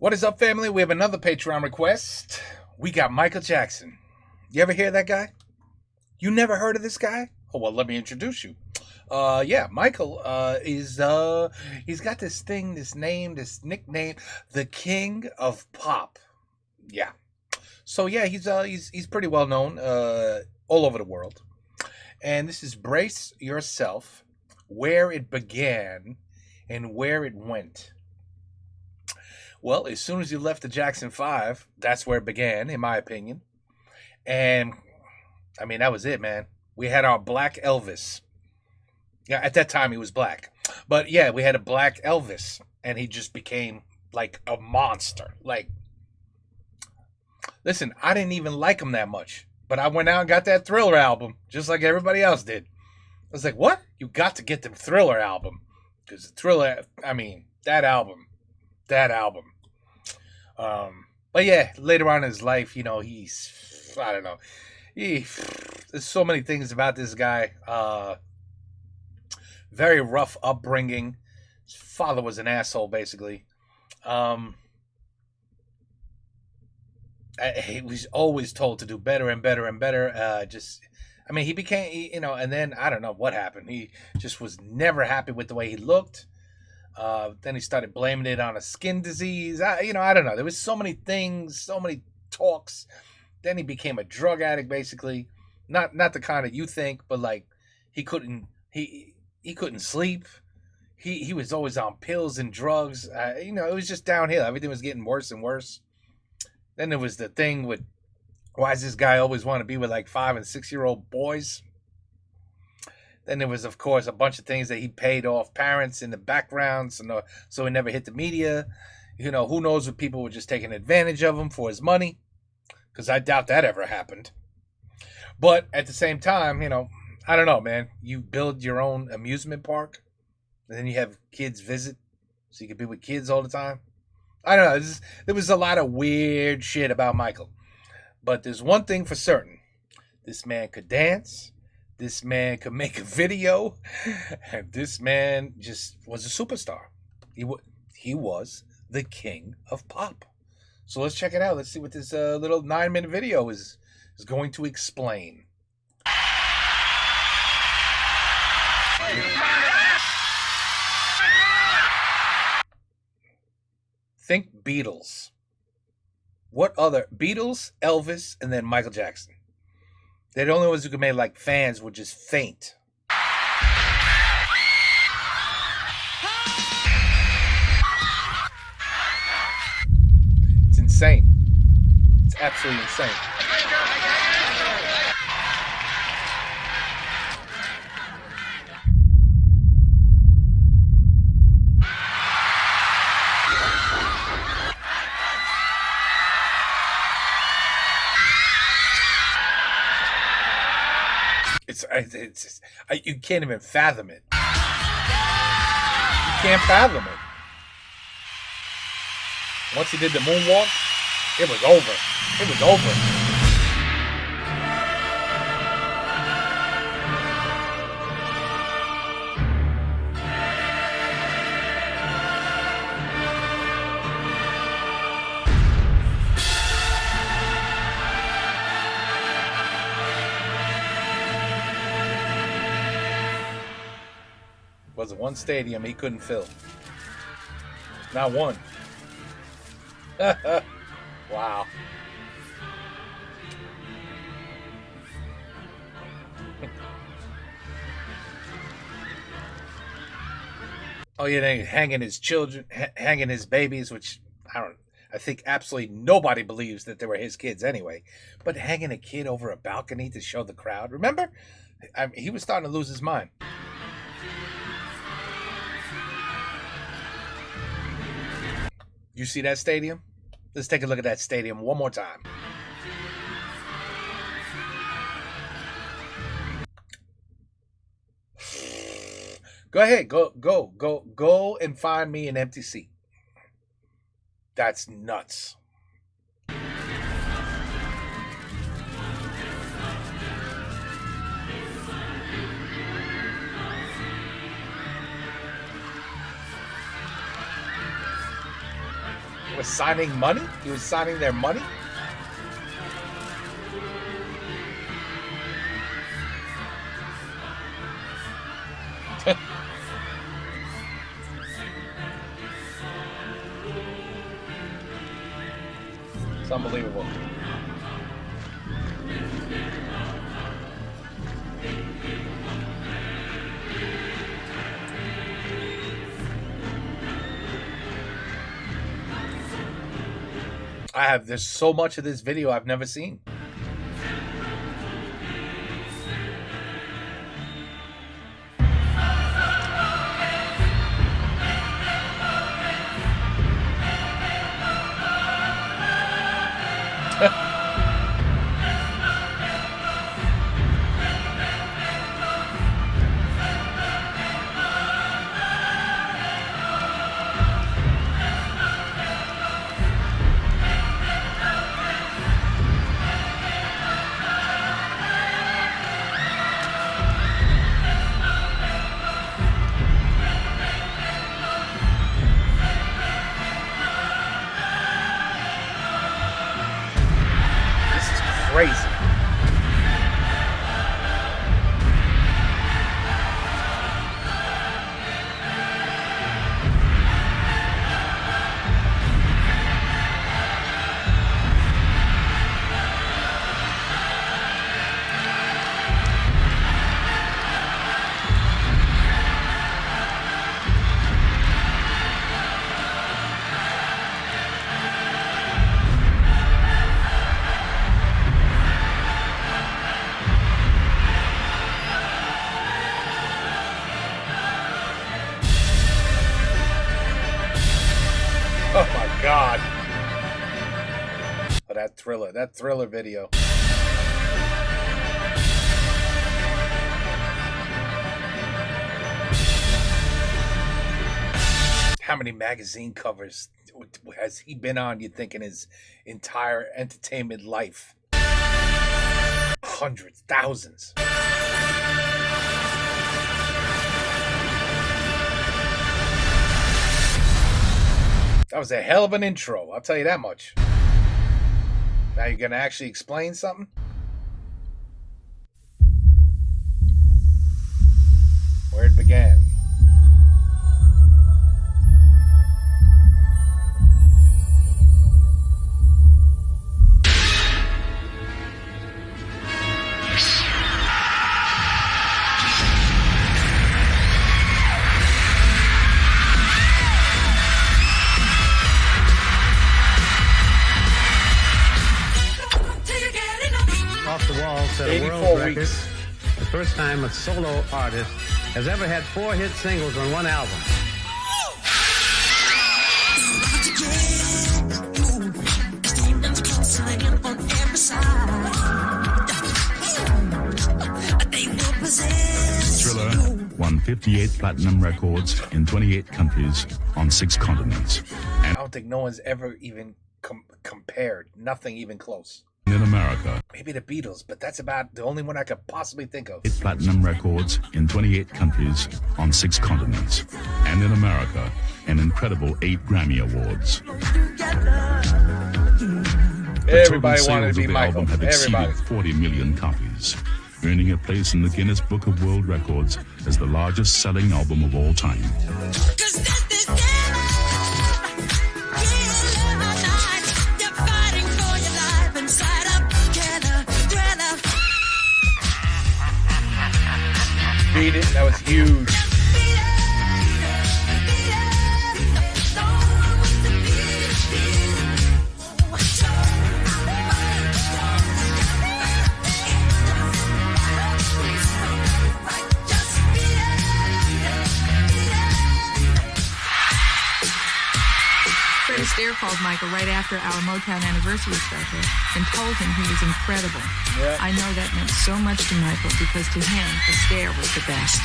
What is up, family? We have another Patreon request. We got Michael Jackson. You ever hear that guy? You never heard of this guy? Oh, well, let me introduce you. Yeah, Michael he's got this thing, this name, this nickname, the King of Pop. Yeah. So yeah, he's pretty well known all over the world. And this is Brace Yourself, Where It Began and Where It Went. Well, as soon as you left the Jackson 5, that's where it began, in my opinion. And, I mean, that was it, man. We had our Black Elvis. Yeah, at that time, he was black. But, yeah, we had a Black Elvis. And he just became, like, a monster. Like, listen, I didn't even like him that much. But I went out and got that Thriller album, just like everybody else did. I was like, what? You got to get the Thriller album. Because the Thriller, I mean, that album. But yeah, later on in his life, you know, I don't know. There's so many things about this guy. Very rough upbringing. His father was an asshole, basically. He was always told to do better and better and better. I mean, he became, and then I don't know what happened. He just was never happy with the way he looked. Then he started blaming it on a skin disease. I don't know. There was so many things, so many talks. Then he became a drug addict, basically. Not the kind that you think, but like he couldn't sleep. He was always on pills and drugs. It was just downhill. Everything was getting worse and worse. Then there was the thing with, why does this guy always want to be with like 5 and 6-year-old boys? Then there was, of course, a bunch of things that he paid off parents in the background, so he never hit the media. Who knows if people were just taking advantage of him for his money? Because I doubt that ever happened. But at the same time, I don't know, man. You build your own amusement park, and then you have kids visit, so you can be with kids all the time. I don't know. There was a lot of weird shit about Michael. But there's one thing for certain. This man could dance. This man could make a video, and this man just was a superstar. He was the king of pop. So let's check it out. Let's see what this little 9-minute video is going to explain. Think Beatles. What other? Beatles, Elvis, and then Michael Jackson. They're the only ones who could make like fans would just faint. It's insane. It's absolutely insane. You can't even fathom it. You can't fathom it. Once he did the moonwalk, it was over. It was over. Was one stadium he couldn't fill. Not one. Wow. Oh yeah, then hanging his children, hanging his babies, which I think absolutely nobody believes that they were his kids anyway. But hanging a kid over a balcony to show the crowd. Remember? He was starting to lose his mind. You see that stadium? Let's take a look at that stadium one more time. Go ahead. Go and find me an empty seat. That's nuts. was signing money? He was signing their money? It's unbelievable. There's so much of this video I've never seen. Crazy. Oh my God. Oh, that thriller video. How many magazine covers has he been on, you think, in his entire entertainment life? Hundreds, thousands. That was a hell of an intro, I'll tell you that much. Now you're going to actually explain something? Where it began. Off the Wall set a world record. The first time a solo artist has ever had 4 hit singles on one album. Thriller won 58 platinum records in 28 countries on 6 continents. And I don't think no one's ever even compared. Nothing even close. In America, maybe the Beatles, but that's about the only one I could possibly think of. 8 platinum records in 28 countries on 6 continents. And in America, an incredible 8 Grammy Awards. Everybody wanted to be Michael. Album have exceeded 40 million copies, earning a place in the Guinness Book of World Records as the largest selling album of all time. Beat It, that was huge. Fred Astaire called Michael right after our Motown anniversary special and told him he was incredible. Yeah. I know that meant so much to Michael because to him, Astaire was the best.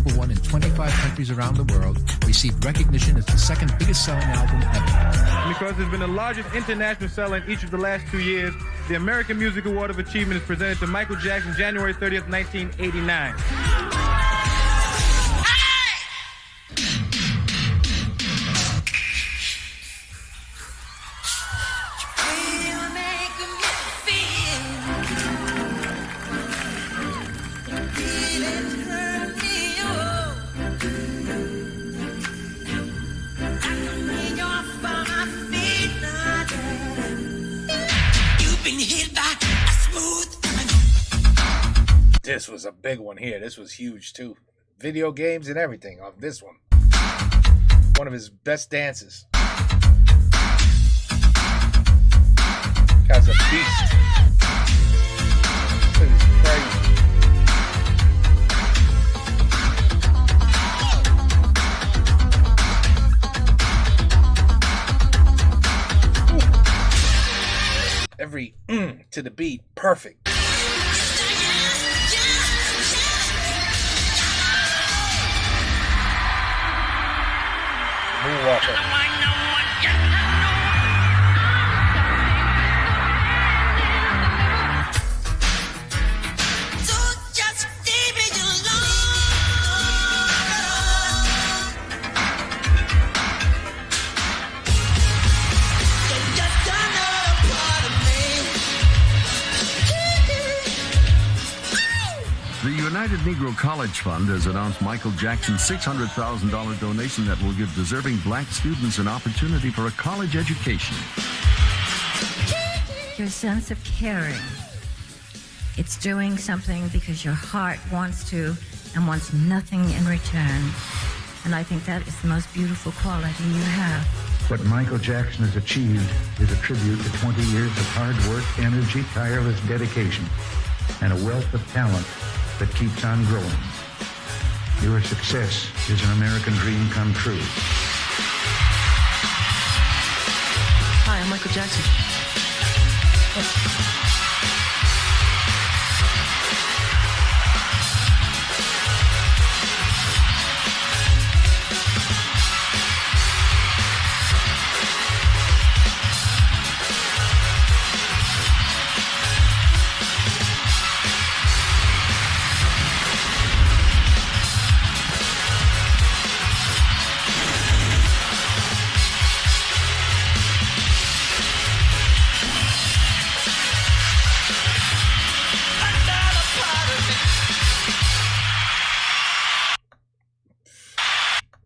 #1 in 25 countries around the world, received recognition as the second biggest selling album ever. Because it's been the largest international seller in each of the last 2 years, the American Music Award of Achievement is presented to Michael Jackson January 30th, 1989. This was a big one here. This was huge too. Video games and everything on this one. One of his best dances. Guy's a beast. This is crazy. Every to the beat, perfect. Moonwalker. The United Negro College Fund has announced Michael Jackson's $600,000 donation that will give deserving black students an opportunity for a college education. Your sense of caring. It's doing something because your heart wants to and wants nothing in return. And I think that is the most beautiful quality you have. What Michael Jackson has achieved is a tribute to 20 years of hard work, energy, tireless dedication, and a wealth of talent that keeps on growing. Your success is an American dream come true. Hi, I'm Michael Jackson.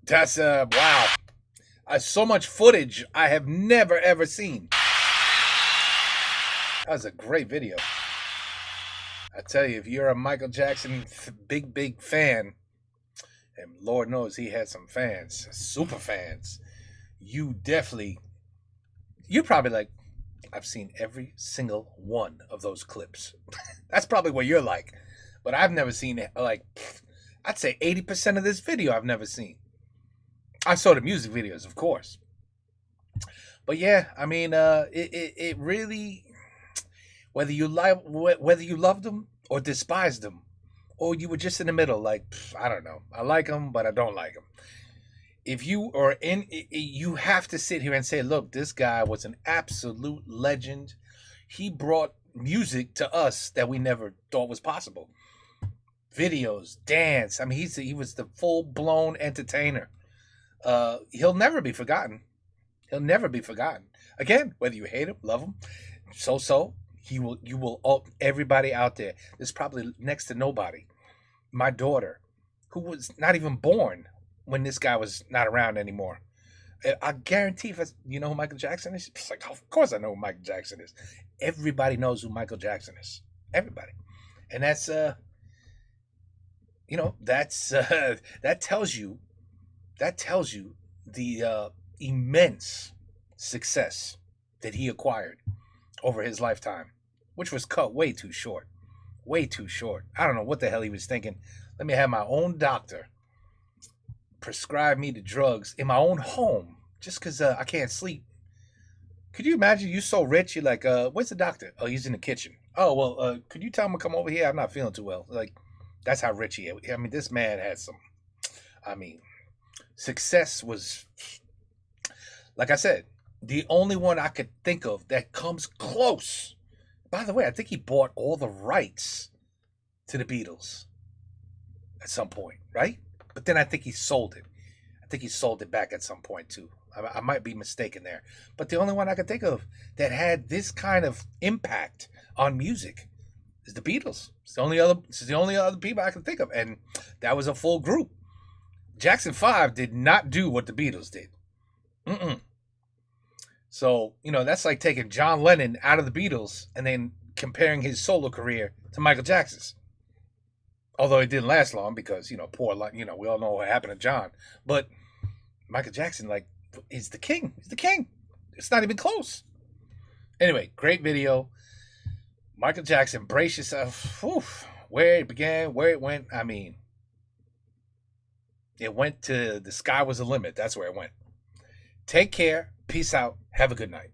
That's wow. So much footage I have never ever seen. That was a great video. I tell you, if you're a Michael Jackson big fan, and Lord knows he had some fans, super fans, you're probably like, I've seen every single one of those clips. That's probably what you're like. But I've never seen it. Like, I'd say 80% of this video I've never seen. I saw the music videos, of course. But yeah, I mean, it really, whether you loved them or despised them, or you were just in the middle, like, I don't know, I like them, but I don't like them. If you are in, you have to sit here and say, look, this guy was an absolute legend. He brought music to us that we never thought was possible. Videos, dance. I mean, he was the full-blown entertainer. He'll never be forgotten. He'll never be forgotten. Again, whether you hate him, love him, you will, everybody out there, there's probably next to nobody. My daughter, who was not even born when this guy was not around anymore. I guarantee you know who Michael Jackson is? It's like, of course I know who Michael Jackson is. Everybody knows who Michael Jackson is. Everybody. And that's, that tells you the immense success that he acquired over his lifetime, which was cut way too short. Way too short. I don't know what the hell he was thinking. Let me have my own doctor prescribe me the drugs in my own home just because I can't sleep. Could you imagine? You so rich, you're like, where's the doctor? Oh, he's in the kitchen. Oh, well, could you tell him to come over here? I'm not feeling too well. Like, that's how rich he is. I mean, this man had some I mean, success was, like I said, the only one I could think of that comes close. By the way, I think he bought all the rights to the Beatles at some point, right? But then I think he sold it. I think he sold it back at some point too. I might be mistaken there. But the only one I could think of that had this kind of impact on music is the Beatles. It's the only other people I can think of. And that was a full group. Jackson 5 did not do what the Beatles did. So, that's like taking John Lennon out of the Beatles and then comparing his solo career to Michael Jackson's. Although it didn't last long because, we all know what happened to John. But Michael Jackson, is the king. He's the king. It's not even close. Anyway, great video. Michael Jackson, brace yourself. Where it began, where it went. I mean, it went to the sky was the limit. That's where it went. Take care. Peace out. Have a good night.